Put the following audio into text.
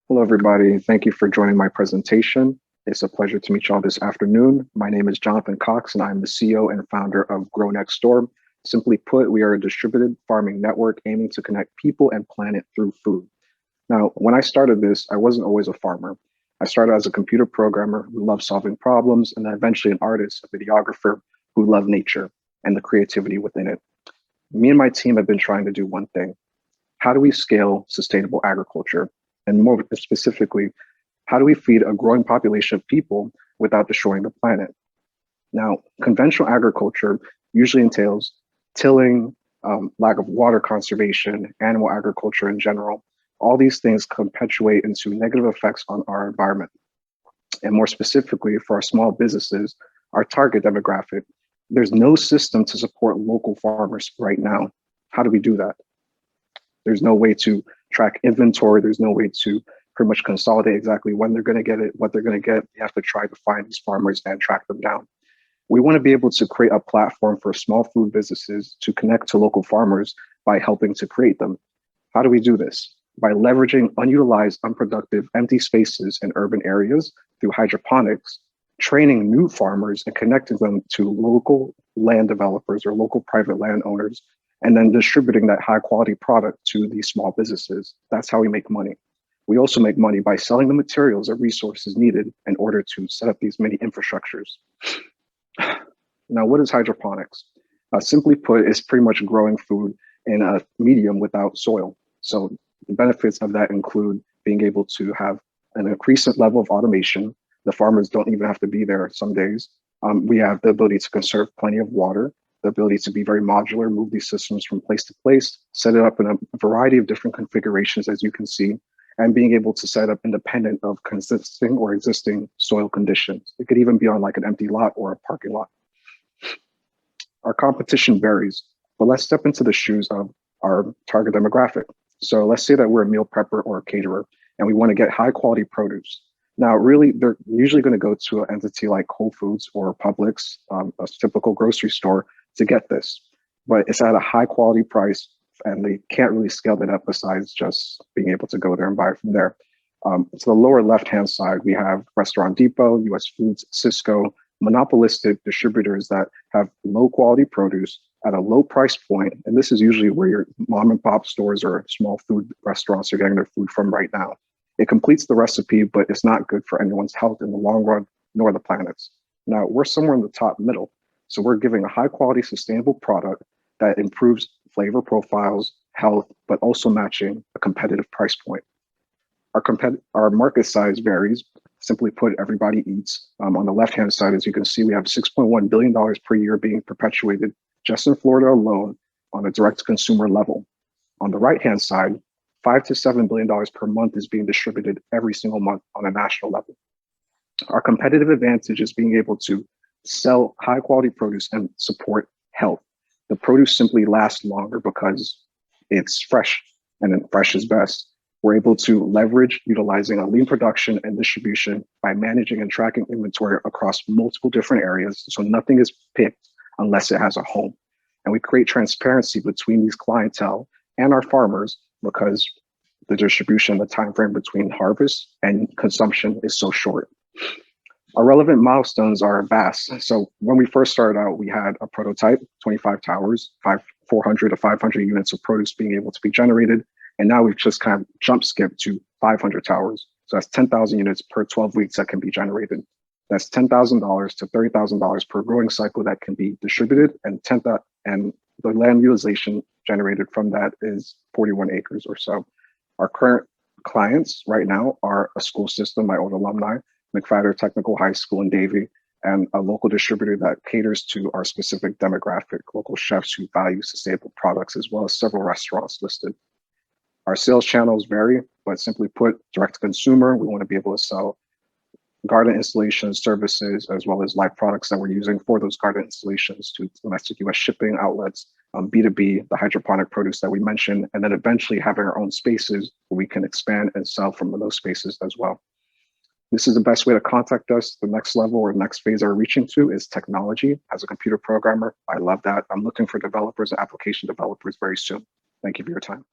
Hello, everybody. Thank you for joining my presentation. It's a pleasure to meet you all this afternoon. My name is Jonathan Cox, and I'm the CEO and founder of GrowNextDoor. Simply put, we are a distributed farming network aiming to connect people and planet through food. Now, when I started this, I wasn't always a farmer. I started as a computer programmer who loved solving problems, and then eventually an artist, a videographer who loved nature and the creativity within it. Me and my team have been trying to do one thing. How do we scale sustainable agriculture? And more specifically, how do we feed a growing population of people without destroying the planet? Now, conventional agriculture usually entails tilling, lack of water conservation, animal agriculture in general. All these things perpetuate into negative effects on our environment. And more specifically, for our small businesses, our target demographic, there's no system to support local farmers right now. How do we do that? There's no way to track inventory. There's no way to pretty much consolidate exactly when they're going to get it, what they're going to get. You have to try to find these farmers and track them down. We want to be able to create a platform for small food businesses to connect to local farmers by helping to create them. How do we do this? By leveraging unutilized, unproductive, empty spaces in urban areas through hydroponics, training new farmers and connecting them to local land developers or local private landowners, and then distributing that high quality product to these small businesses. That's how we make money. We also make money by selling the materials or resources needed in order to set up these mini infrastructures. Now, what is hydroponics? Simply put, it's pretty much growing food in a medium without soil. So the benefits of that include being able to have an increased level of automation. The farmers don't even have to be there some days. We have the ability to conserve plenty of water, the ability to be very modular, move these systems from place to place, set it up in a variety of different configurations, as you can see, and being able to set up independent of consisting or existing soil conditions. It could even be on like an empty lot or a parking lot. Our competition varies, but let's step into the shoes of our target demographic. So let's say that we're a meal prepper or a caterer, and we want to get high quality produce. Now, really, they're usually going to go to an entity like Whole Foods or Publix, a typical grocery store, to get this. But it's at a high quality price, and they can't really scale that up besides just being able to go there and buy it from there. To the lower left-hand side, we have Restaurant Depot, US Foods, Cisco, monopolistic distributors that have low quality produce at a low price point. And this is usually where your mom and pop stores or small food restaurants are getting their food from right now. It completes the recipe, but it's not good for anyone's health in the long run, nor the planet's. Now, we're somewhere in the top middle. So we're giving a high quality, sustainable product that improves flavor profiles, health, but also matching a competitive price point. Our market size varies. Simply put, everybody eats. On the left-hand side, as you can see, we have $6.1 billion per year being perpetuated just in Florida alone on a direct-to-consumer level. On the right-hand side, $5 to $7 billion per month is being distributed every single month on a national level. Our competitive advantage is being able to sell high quality produce and support health. The produce simply lasts longer because it's fresh, and then fresh is best. We're able to leverage utilizing a lean production and distribution by managing and tracking inventory across multiple different areas. So nothing is picked unless it has a home. And we create transparency between these clientele and our farmers because the distribution, the time frame between harvest and consumption is so short. Our relevant milestones are vast. So when we first started out, we had a prototype, 25 towers, 400 to 500 units of produce being able to be generated. And now we've just kind of jump skipped to 500 towers. So that's 10,000 units per 12 weeks that can be generated. That's $10,000 to $30,000 per growing cycle that can be distributed, and the land utilization generated from that is 41 acres or so. Our current clients right now are a school system, my old alumni, McFadder Technical High School in Davie, and a local distributor that caters to our specific demographic, local chefs who value sustainable products, as well as several restaurants listed. Our sales channels vary, but simply put, direct to consumer, we want to be able to sell garden installation services, as well as live products that we're using for those garden installations to domestic US shipping outlets, B2B, the hydroponic produce that we mentioned, and then eventually having our own spaces where we can expand and sell from those spaces as well. This is the best way to contact us. The next level or next phase that we're reaching to is technology. As a computer programmer, I love that. I'm looking for developers and application developers very soon. Thank you for your time.